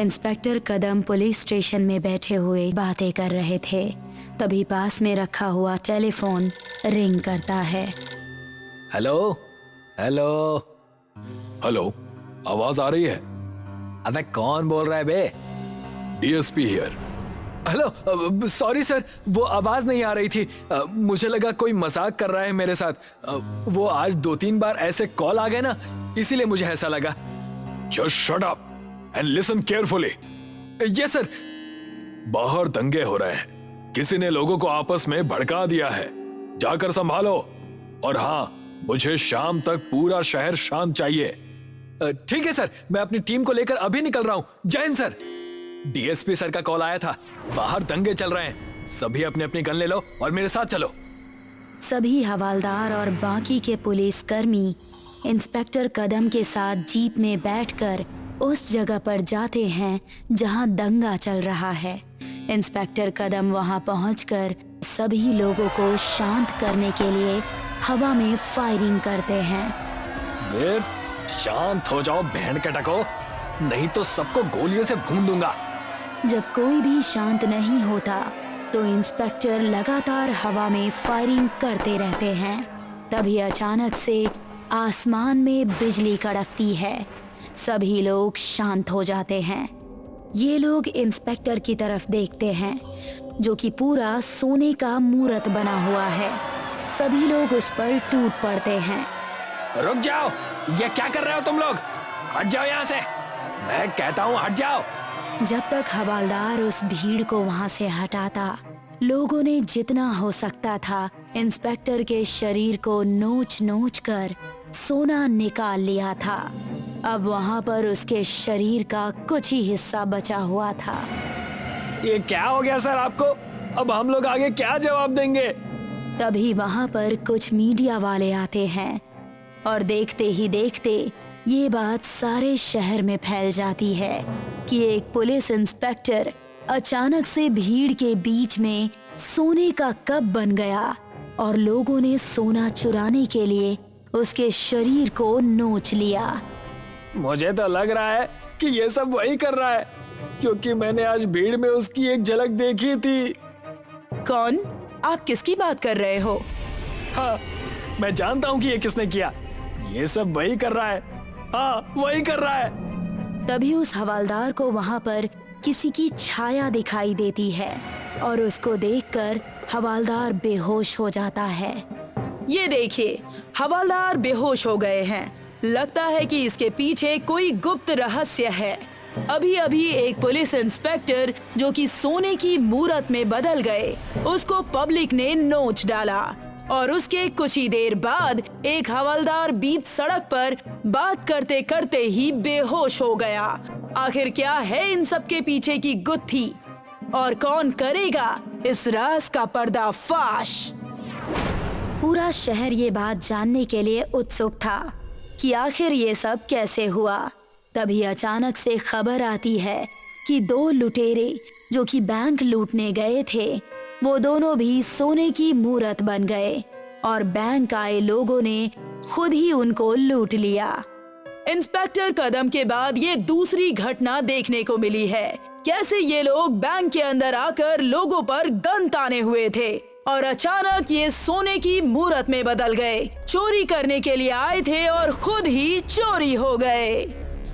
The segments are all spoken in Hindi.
इंस्पेक्टर कदम पुलिस स्टेशन में बैठे हुए बातें कर रहे थे। तभी पास में रखा हुआ टेलीफोन रिंग करता है। हेलो हेलो हेलो, आवाज आ रही है? अबे कौन बोल रहा है बे? DSP here. Hello, sorry sir, वो आवाज नहीं आ रही थी। मुझे लगा कोई मजाक कर रहा है मेरे साथ। वो आज 2-3 बार ऐसे कॉल आ गए ना, इसीलिए मुझे ऐसा लगा। Just shut up and listen carefully. Yes sir. बाहर दंगे हो रहे हैं, किसी ने लोगों को आपस में भड़का दिया है, जाकर संभालो। और हाँ, मुझे शाम तक पूरा शहर शांत चाहिए। ठीक है सर, मैं अपनी टीम को लेकर अभी निकल रहा हूँ। जय हिंद सर। डीएसपी सर का कॉल आया था, बाहर दंगे चल रहे हैं, सभी अपने अपनी गन ले लो और मेरे साथ चलो। सभी हवालदार और बाकी के पुलिस कर्मी इंस्पेक्टर कदम के साथ जीप में बैठकर उस जगह पर जाते हैं जहां दंगा चल रहा है। इंस्पेक्टर कदम वहां पहुंचकर सभी लोगों को शांत करने के लिए हवा में फायरिंग करते हैं। वे शांत हो जाओ बहन के टको, नहीं तो सबको गोलियों से भून दूंगा। जब कोई भी शांत नहीं होता तो इंस्पेक्टर लगातार हवा में फायरिंग करते रहते हैं। तभी अचानक से आसमान में बिजली कड़कती है। सभी लोग शांत हो जाते हैं। ये लोग इंस्पेक्टर की तरफ देखते हैं जो कि पूरा सोने का मूरत बना हुआ है। सभी लोग उस पर टूट पड़ते हैं। रुक जाओ, ये क्या कर रहे हो तुम लोग? हट जाओ यहाँ से, मैं कहता हूँ हट जाओ। जब तक हवालदार उस भीड़ को वहां से हटाता, लोगों ने जितना हो सकता था इंस्पेक्टर के शरीर को नोच नोच कर सोना निकाल लिया था। अब वहां पर उसके शरीर का कुछ ही हिस्सा बचा हुआ था। ये क्या हो गया सर आपको? अब हम लोग आगे क्या जवाब देंगे? तभी वहां पर कुछ मीडिया वाले आते हैं और देखते ही देखते ये बात सारे शहर में फैल जाती है कि एक पुलिस इंस्पेक्टर अचानक से भीड़ के बीच में सोने का कप बन गया और लोगों ने सोना चुराने के लिए उसके शरीर को नोच लिया। मुझे तो लग रहा है कि ये सब वही कर रहा है, क्योंकि मैंने आज भीड़ में उसकी एक झलक देखी थी। कौन? आप किसकी बात कर रहे हो? हाँ, मैं जानता हूँ कि ये किसने किया। ये सब वही कर रहा है। हाँ, वही कर रहा है। तभी उस हवालदार को वहां पर किसी की छाया दिखाई देती है और उसको देखकर हवालदार बेहोश हो जाता है। ये देखिए, हवालदार बेहोश हो गए हैं। लगता है कि इसके पीछे कोई गुप्त रहस्य है। अभी अभी एक पुलिस इंस्पेक्टर जो कि सोने की मूरत में बदल गए, उसको पब्लिक ने नोच डाला और उसके कुछ ही देर बाद एक हवलदार बीच सड़क पर बात करते करते ही बेहोश हो गया। आखिर क्या है इन सब के पीछे की गुत्थी और कौन करेगा इस राज का पर्दाफाश? पूरा शहर ये बात जानने के लिए उत्सुक था कि आखिर ये सब कैसे हुआ। तभी अचानक से खबर आती है कि 2 लुटेरे जो कि बैंक लूटने गए थे, वो दोनों भी सोने की मूरत बन गए और बैंक आए लोगों ने खुद ही उनको लूट लिया। इंस्पेक्टर कदम के बाद ये दूसरी घटना देखने को मिली है, कैसे ये लोग बैंक के अंदर आकर लोगों पर गन ताने हुए थे और अचानक ये सोने की मूरत में बदल गए। चोरी करने के लिए आए थे और खुद ही चोरी हो गए।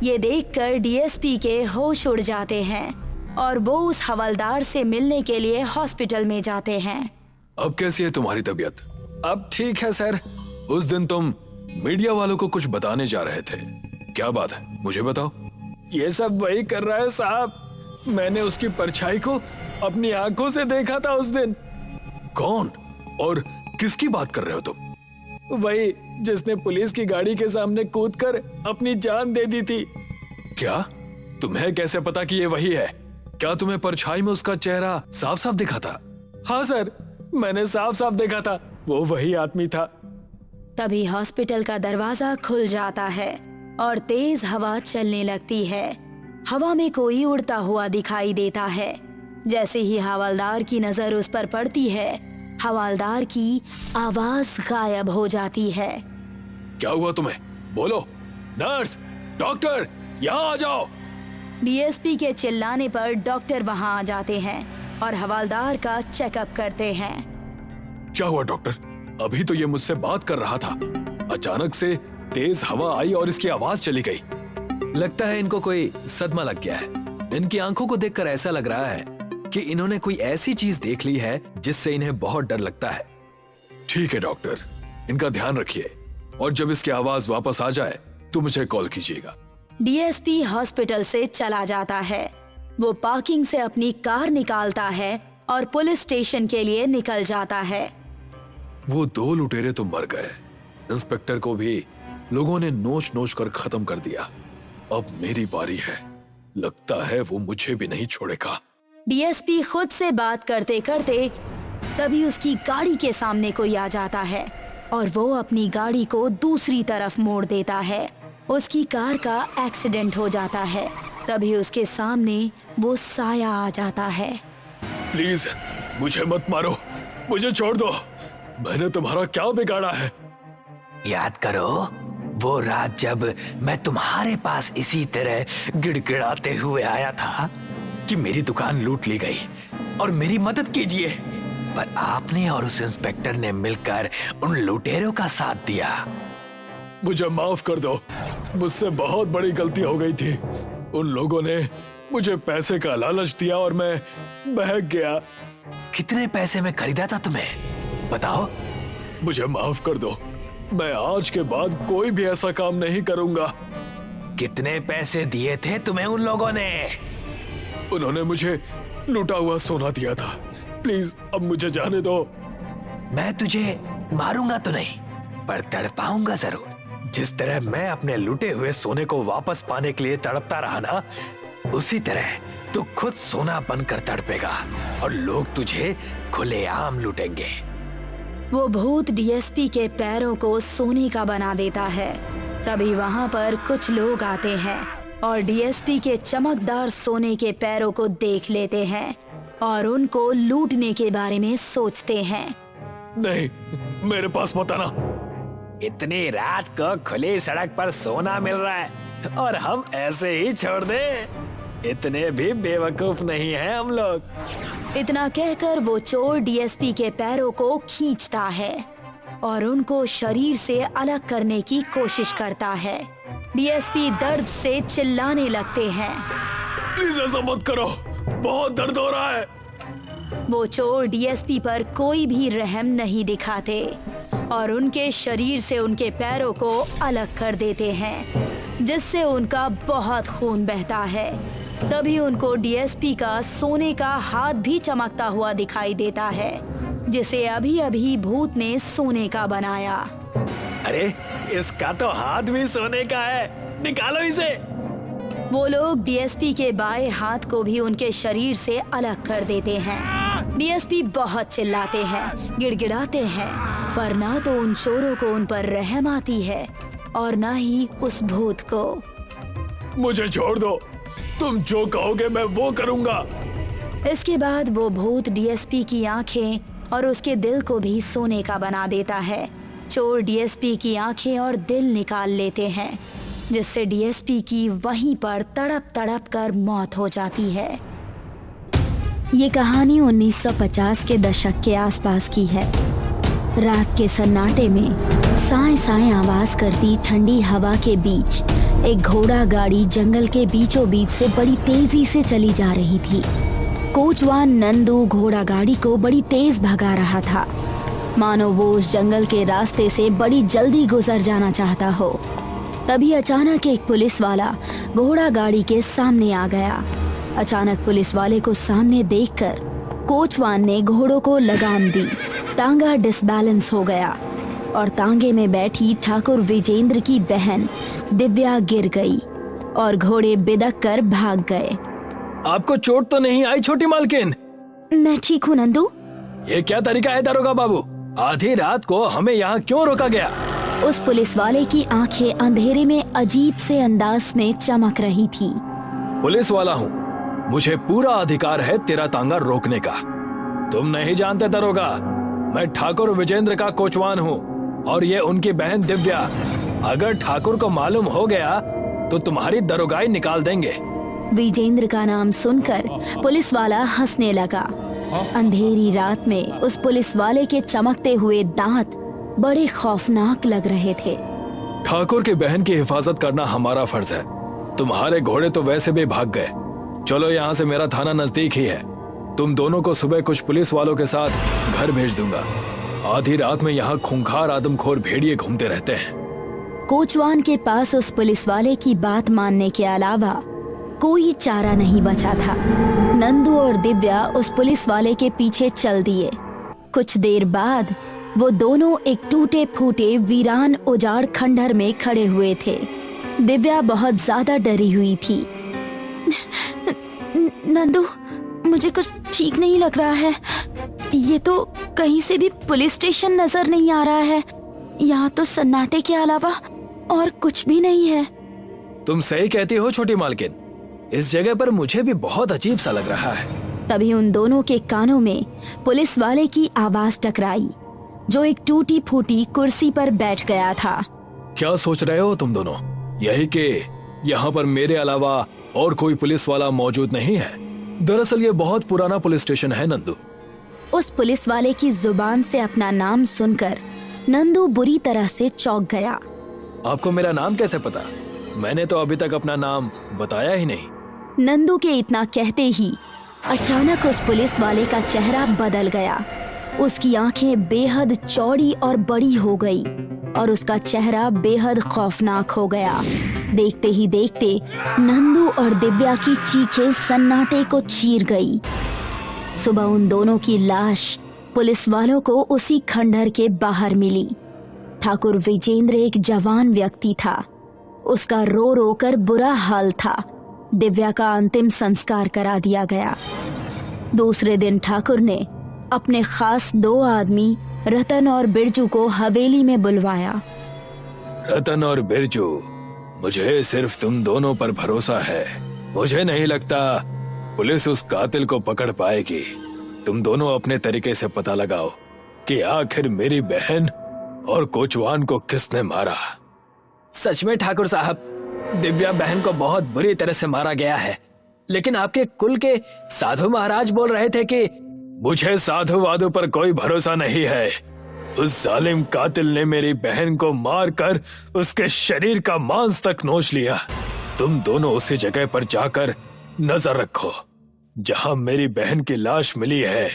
ये देखकर डीएसपी के होश उड़ जाते हैं और वो उस हवलदार से मिलने के लिए हॉस्पिटल में जाते हैं। अब कैसी है तुम्हारी तबीयत? अब ठीक है सर। उस दिन तुम मीडिया वालों को कुछ बताने जा रहे थे, क्या बात है, मुझे बताओ। ये सब वही कर रहा है साहब। मैंने उसकी परछाई को अपनी आंखों से देखा था उस दिन। कौन और किसकी बात कर रहे हो तुम? वही जिसने पुलिस की गाड़ी के सामने कूदकर अपनी जान दे दी थी। क्या? तुम्हें कैसे पता कि ये वही है? क्या तुम्हें परछाई में उसका चेहरा साफ साफ दिखा था? हाँ सर, मैंने साफ साफ देखा था, वो वही आदमी था। तभी हॉस्पिटल का दरवाजा खुल जाता है और तेज हवा चलने लगती है। हवा में कोई उड़ता हुआ दिखाई देता है। जैसे ही हवलदार की नजर उस पर पड़ती है, हवलदार की आवाज गायब हो जाती है। क्या हुआ तुम्हें? बोलो। नर्स, डॉक्टर, यहाँ आ जाओ। डीएसपी के चिल्लाने पर डॉक्टर वहां आ जाते हैं और हवालदार का चेकअप करते हैं। क्या हुआ डॉक्टर? अभी तो ये मुझसे बात कर रहा था, अचानक से तेज हवा आई और इसकी आवाज चली गई। लगता है इनको कोई सदमा लग गया है। इनकी आंखों को देखकर ऐसा लग रहा है कि इन्होंने कोई ऐसी चीज देख ली है जिससे इन्हें बहुत डर लगता है। ठीक है डॉक्टर, इनका ध्यान रखिए और जब इसकी आवाज वापस आ जाए तो मुझे कॉल कीजिएगा। डीएसपी हॉस्पिटल से चला जाता है। वो पार्किंग से अपनी कार निकालता है और पुलिस स्टेशन के लिए निकल जाता है। वो 2 लुटेरे तो मर गए, इंस्पेक्टर को भी लोगों ने नोच नोच कर खत्म कर दिया। अब मेरी बारी है, लगता है वो मुझे भी नहीं छोड़ेगा। डीएसपी खुद से बात करते करते तभी उसकी गाड़ी के सामने कोई आ जाता है और वो अपनी गाड़ी को दूसरी तरफ मोड़ देता है। उसकी कार का एक्सीडेंट हो जाता है। तभी उसके सामने वो साया आ जाता है। प्लीज मुझे मत मारो, मुझे छोड़ दो, मैंने तुम्हारा क्या बिगाड़ा है? याद करो वो रात जब मैं तुम्हारे पास इसी तरह गिड़गिड़ाते हुए आया था कि मेरी दुकान लूट ली गई और मेरी मदद कीजिए, पर आपने और उस इंस्पेक्टर ने मिलकर उन लुटेरों का साथ दिया। मुझे माफ कर दो, मुझसे बहुत बड़ी गलती हो गई थी। उन लोगों ने मुझे पैसे का लालच दिया और मैं बहक गया। कितने पैसे में खरीदा था तुम्हें बताओ? मुझे माफ कर दो, मैं आज के बाद कोई भी ऐसा काम नहीं करूंगा। कितने पैसे दिए थे तुम्हें उन लोगों ने? उन्होंने मुझे लूटा हुआ सोना दिया था। प्लीज अब मुझे जाने दो। मैं तुझे मारूंगा तो नहीं, पर तड़पाऊंगा जरूर। जिस तरह मैं अपने लूटे हुए सोने को वापस पाने के लिए तड़पता रहा ना, उसी तरह तू खुद सोना बनकर तड़पेगा और लोग तुझे खुलेआम लूटेंगे। वो भूत डीएसपी के पैरों को सोने का बना देता है। तभी वहाँ पर कुछ लोग आते हैं और डीएसपी के चमकदार सोने के पैरों को देख लेते हैं और उनको लूटने के बारे में सोचते हैं। नहीं, मेरे पास मत आना। इतनी रात को खुली सड़क पर सोना मिल रहा है और हम ऐसे ही छोड़ दे? इतने भी बेवकूफ नहीं हैं हम लोग। इतना कहकर वो चोर डीएसपी के पैरों को खींचता है और उनको शरीर से अलग करने की कोशिश करता है। डीएसपी दर्द से चिल्लाने लगते हैं। प्लीज ऐसा मत करो, बहुत दर्द हो रहा है। वो चोर डीएसपी पर कोई भी रहम नहीं दिखाते और उनके शरीर से उनके पैरों को अलग कर देते हैं, जिससे उनका बहुत खून बहता है। तभी उनको डीएसपी का सोने का हाथ भी चमकता हुआ दिखाई देता है, जिसे अभी अभी भूत ने सोने का बनाया। अरे इसका तो हाथ भी सोने का है, निकालो इसे। वो लोग डीएसपी के बाएं हाथ को भी उनके शरीर से अलग कर देते हैं। डीएसपी बहुत चिल्लाते हैं, गिड़गिड़ाते हैं, पर ना तो उन चोरों को उन पर रहम आती है और ना ही उस भूत को। मुझे छोड़ दो, तुम जो कहोगे मैं वो करूंगा। इसके बाद वो भूत डीएसपी की आंखें और उसके दिल को भी सोने का बना देता है। चोर डीएसपी की आंखें और दिल निकाल लेते हैं, जिससे डीएसपी की वहीं पर तड़प तड़प कर मौत हो जाती है। ये कहानी 1950 के दशक के आसपास की है। रात के सन्नाटे में साए साए आवाज करती ठंडी हवा के बीच एक घोड़ा गाड़ी जंगल के बीचों बीच से बड़ी तेजी से चली जा रही थी। कोचवान नंदू घोड़ा गाड़ी को बड़ी तेज भगा रहा था, मानो वो उस जंगल के रास्ते से बड़ी जल्दी गुजर जाना चाहता हो। तभी अचानक एक पुलिस वाला घोड़ा गाड़ी के सामने आ गया। अचानक पुलिस वाले को सामने देखकर कोचवान ने घोड़ों को लगाम दी। तांगा डिसबैलेंस हो गया और तांगे में बैठी ठाकुर विजेंद्र की बहन दिव्या गिर गई और घोड़े बिदक कर भाग गए। आपको चोट तो नहीं आई छोटी मालकिन? मैं ठीक हूँ नंदू। ये क्या तरीका है दरोगा बाबू, आधी रात को हमें यहाँ क्यों रोका गया? उस पुलिस वाले की आंखें अंधेरे में अजीब से अंदाज में चमक रही थी। पुलिस वाला हूँ, मुझे पूरा अधिकार है तेरा तांगा रोकने का। तुम नहीं जानते दरोगा, मैं ठाकुर विजेंद्र का कोचवान हूँ और ये उनकी बहन दिव्या। अगर ठाकुर को मालूम हो गया तो तुम्हारी दरोगाई निकाल देंगे। विजेंद्र का नाम सुनकर पुलिस वाला हंसने लगा। अंधेरी रात में उस पुलिस वाले के चमकते हुए दांत बड़े खौफनाक लग रहे थे। ठाकुर की बहन की हिफाजत करना हमारा फर्ज है। तुम्हारे घोड़े तो वैसे भी भाग गए। चलो यहाँ से, मेरा थाना नजदीक ही है। तुम दोनों को सुबह कुछ पुलिस वालों के साथ घर भेज दूंगा। आधी रात में यहाँ खूंखार आदमखोर भेड़िए घूमते रहते हैं। कोचवान के पास उस पुलिस वाले की बात मानने के अलावा कोई चारा नहीं बचा था। नंदू और दिव्या उस पुलिस वाले के पीछे चल दिए। कुछ देर बाद वो दोनों एक टूटे फूटे वीरान उजाड़ खंडहर में खड़े हुए थे। दिव्या बहुत ज्यादा डरी हुई थी। नंदू, मुझे कुछ ठीक नहीं लग रहा है। ये तो कहीं से भी पुलिस स्टेशन नजर नहीं आ रहा है। यहाँ तो सन्नाटे के अलावा और कुछ भी नहीं है। तुम सही कहती हो छोटी मालकिन, इस जगह पर मुझे भी बहुत अजीब सा लग रहा है। तभी उन दोनों के कानों में पुलिस वाले की आवाज टकराई, जो एक टूटी फूटी कुर्सी पर बैठ गया था। क्या सोच रहे हो तुम दोनों? यही कि यहाँ पर मेरे अलावा और कोई पुलिस वाला मौजूद नहीं है। दरअसल ये बहुत पुराना पुलिस स्टेशन है नंदू। उस पुलिस वाले की जुबान से अपना नाम सुनकर नंदू बुरी तरह से चौंक गया। आपको मेरा नाम कैसे पता? मैंने तो अभी तक अपना नाम बताया ही नहीं। नंदू के इतना कहते ही अचानक उस पुलिस वाले का चेहरा बदल गया। उसकी आंखें बेहद चौड़ी और बड़ी हो गई और उसका चेहरा बेहद खौफनाक हो गया। देखते ही देखते नंदू और दिव्या की चीखें सन्नाटे को चीर गई। सुबह उन दोनों की लाश पुलिस वालों को उसी खंडहर के बाहर मिली। ठाकुर विजेंद्र एक जवान व्यक्ति था। उसका रो रो कर बुरा हाल था। दिव्या का अंतिम संस्कार करा दिया गया। दूसरे दिन ठाकुर ने अपने खास 2 आदमी रतन और बिरजू को हवेली में बुलवाया। रतन और बिरजू, मुझे सिर्फ तुम दोनों पर भरोसा है। मुझे नहीं लगता पुलिस उस कातिल को पकड़ पाएगी। तुम दोनों अपने तरीके से पता लगाओ कि आखिर मेरी बहन और कोचवान को किसने मारा। सच में ठाकुर साहब, दिव्या बहन को बहुत बुरी तरह से मारा गया है। लेकिन आपके कुल के साधु महाराज बोल रहे थे कि मुझे साधु वादु पर कोई भरोसा नहीं है। उस जालिम कातिल ने मेरी बहन को मारकर उसके शरीर का मांस तक नोच लिया। तुम दोनों उसी जगह पर जाकर नजर रखो जहां मेरी बहन की लाश मिली है।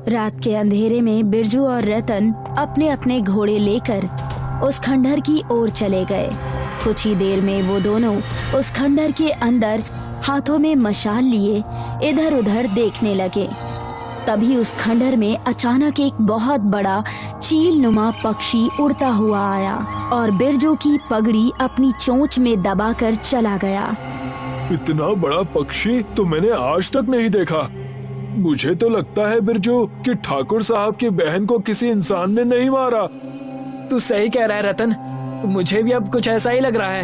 रात के अंधेरे में बिरजू और रतन अपने अपने घोड़े लेकर उस खंडहर की ओर चले गए। कुछ ही देर में वो दोनों उस खंडहर के अंदर हाथों में मशाल लिए इधर उधर देखने लगे। तभी उस खंडहर में अचानक एक बहुत बड़ा चील नुमा पक्षी उड़ता हुआ आया और बिरजू की पगड़ी अपनी चोंच में दबाकर चला गया। इतना बड़ा पक्षी तो मैंने आज तक नहीं देखा। मुझे तो लगता है बिरजू कि ठाकुर साहब की बहन को किसी इंसान ने नहीं मारा। तू सही कह रहा है रतन, मुझे भी अब कुछ ऐसा ही लग रहा है।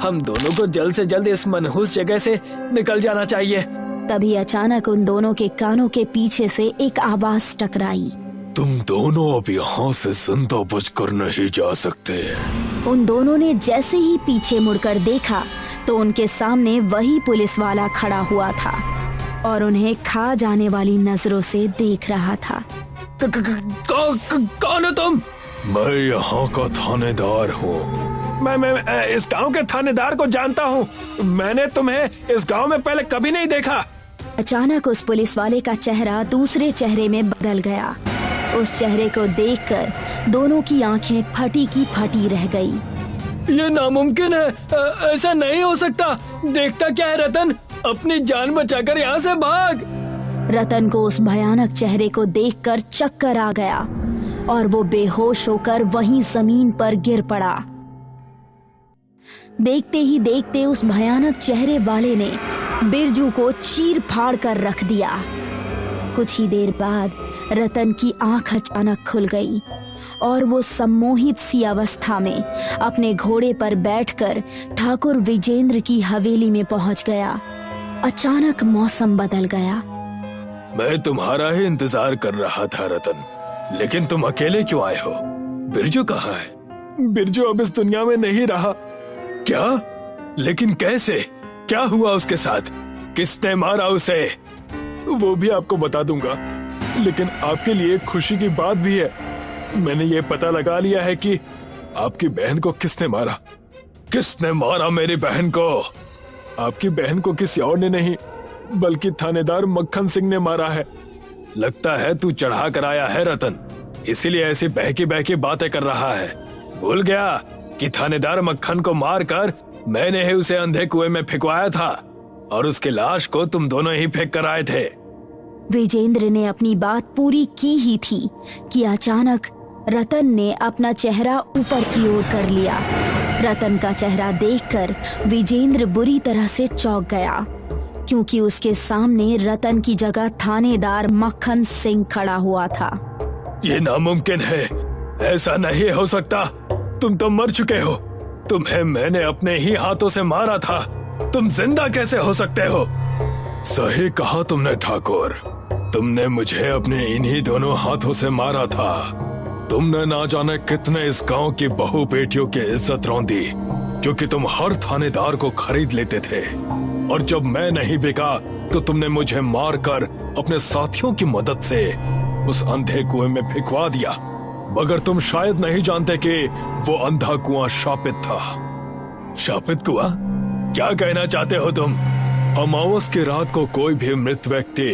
हम दोनों को जल्द से जल्द इस मनहूस जगह से निकल जाना चाहिए। तभी अचानक उन दोनों के कानों के पीछे से एक आवाज टकराई। तुम दोनों अब यहाँ से जिंदा बचकर नहीं जा सकते। उन दोनों ने जैसे ही पीछे मुड़कर देखा तो उनके सामने वही पुलिस वाला खड़ा हुआ था और उन्हें खा जाने वाली नजरों से देख रहा था। कौन हो तुम? मैं यहाँ का थानेदार हूँ। मैं इस गांव के थानेदार को जानता हूँ। मैंने तुम्हें इस गांव में पहले कभी नहीं देखा। अचानक उस पुलिस वाले का चेहरा दूसरे चेहरे में बदल गया। उस चेहरे को देखकर दोनों की आंखें फटी की फटी रह गई। ये नामुमकिन है, ऐसा नहीं हो सकता। देखता क्या है रतन, अपनी जान बचाकर यहाँ से भाग। रतन को उस भयानक चेहरे को देखकर चक्कर आ गया और वो बेहोश होकर वहीं जमीन पर गिर पड़ा। देखते ही देखते उस भयानक चेहरे वाले ने बिरजू को चीर फाड़ कर रख दिया। कुछ ही देर बाद रतन की आंख अचानक खुल गई और वो सम्मोहित सी अवस्था में अपने घोड़े पर बैठकर ठाकुर विजेंद्र की हवेली में पहुंच गया। अचानक मौसम बदल गया। मैं तुम्हारा ही इंतजार कर रहा था रतन, लेकिन तुम अकेले क्यों आए हो? बिरजू कहाँ है? बिरजू अब इस दुनिया में नहीं रहा। क्या? लेकिन कैसे? क्या हुआ उसके साथ, किसने मारा उसे? वो भी आपको बता दूंगा, लेकिन आपके लिए खुशी की बात भी है। मैंने ये पता लगा लिया है कि आपकी बहन को किसने मारा। किसने मारा मेरी बहन को? आपकी बहन को किसी और ने नहीं, बल्कि थानेदार मक्खन सिंह ने मारा है। लगता है तू चढ़ा कर आया है रतन, इसीलिए ऐसी बहकी बहकी बातें कर रहा है। भूल गया कि थानेदार मक्खन को मारकर मैंने ही उसे अंधे कुएं में फेंकवाया था और उसकी लाश को तुम दोनों ही फेंक कर आए थे। विजेंद्र ने अपनी बात पूरी की ही थी कि अचानक रतन ने अपना चेहरा ऊपर की ओर कर लिया। रतन का चेहरा देखकर विजेंद्र बुरी तरह से चौंक गया, क्योंकि उसके सामने रतन की जगह थानेदार मक्खन सिंह खड़ा हुआ था। ये नामुमकिन है, ऐसा नहीं हो सकता। तुम तो मर चुके हो, तुम्हें मैंने अपने ही हाथों से मारा था, तुम जिंदा कैसे हो सकते हो? सही कहा तुमने ठाकुर, तुमने मुझे अपने इन्हीं दोनों हाथों से मारा था। तुमने ना जाने कितने इस गांव की बहू बेटियों की इज्जत रौंदी, क्योंकि तुम हर थानेदार को खरीद लेते थे, और जब मैं नहीं बिका तो तुमने मुझे मारकर अपने साथियों की मदद से उस अंधे कुएं में फेंकवा दिया, मगर तुम शायद नहीं जानते कि वो अंधा कुआं शापित था। शापित कुआं? क्या कहना चाहते हो तुम? अमावस की रात को कोई भी मृत व्यक्ति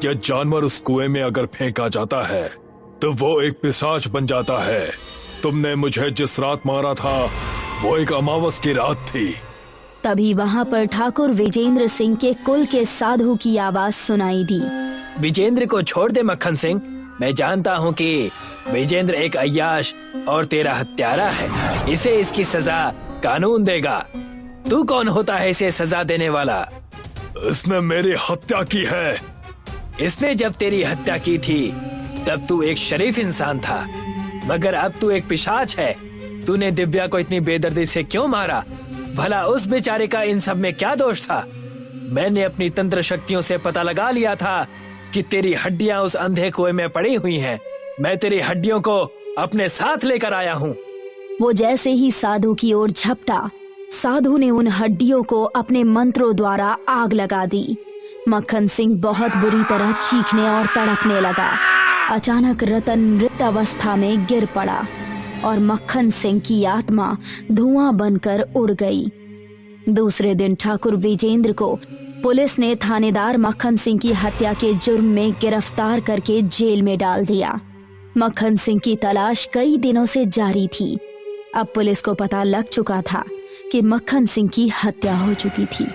या जानवर उस कुएं में अगर फेंका जाता है तो वो एक पिशाच बन जाता है। तुमने मुझे जिस रात मारा था वो एक अमावस की रात थी। तभी वहां पर ठाकुर विजेंद्र सिंह के कुल के साधु की आवाज सुनाई दी। विजेंद्र को छोड़ दे मक्खन सिंह, मैं जानता हूँ कि विजेंद्र एक अय्याश और तेरा हत्यारा है। इसे इसकी सजा कानून देगा। तू कौन होता है इसे सजा देने वाला? इसने मेरी हत्या की है। इसने जब तेरी हत्या की थी तब तू एक शरीफ इंसान था, मगर अब तू एक पिशाच है। तूने दिव्या को इतनी बेदर्दी से क्यों मारा? भला उस बेचारे का इन सब में क्या दोष था? मैंने अपनी तंत्र शक्तियों से पता लगा लिया था कि तेरी हड्डियां उस अंधे कुएं में पड़ी हुई हैं। मैं तेरी हड्डियों को अपने साथ लेकर आया हूँ। वो जैसे ही साधु की ओर झपटा, साधु ने उन हड्डियों को अपने मंत्रों द्वारा आग लगा दी। मक्खन सिंह बहुत बुरी तरह चीखने और तड़पने लगा। अचानक रतन मृत अवस्था में गिर पड़ा और मक्खन सिंह की आत्मा धुआं बनकर उड़ गई। दूसरे दिन ठाकुर विजेंद्र को पुलिस ने थानेदार मक्खन सिंह की हत्या के जुर्म में गिरफ्तार करके जेल में डाल दिया। मक्खन सिंह की तलाश कई दिनों से जारी थी। अब पुलिस को पता लग चुका था कि मक्खन सिंह की हत्या हो चुकी थी।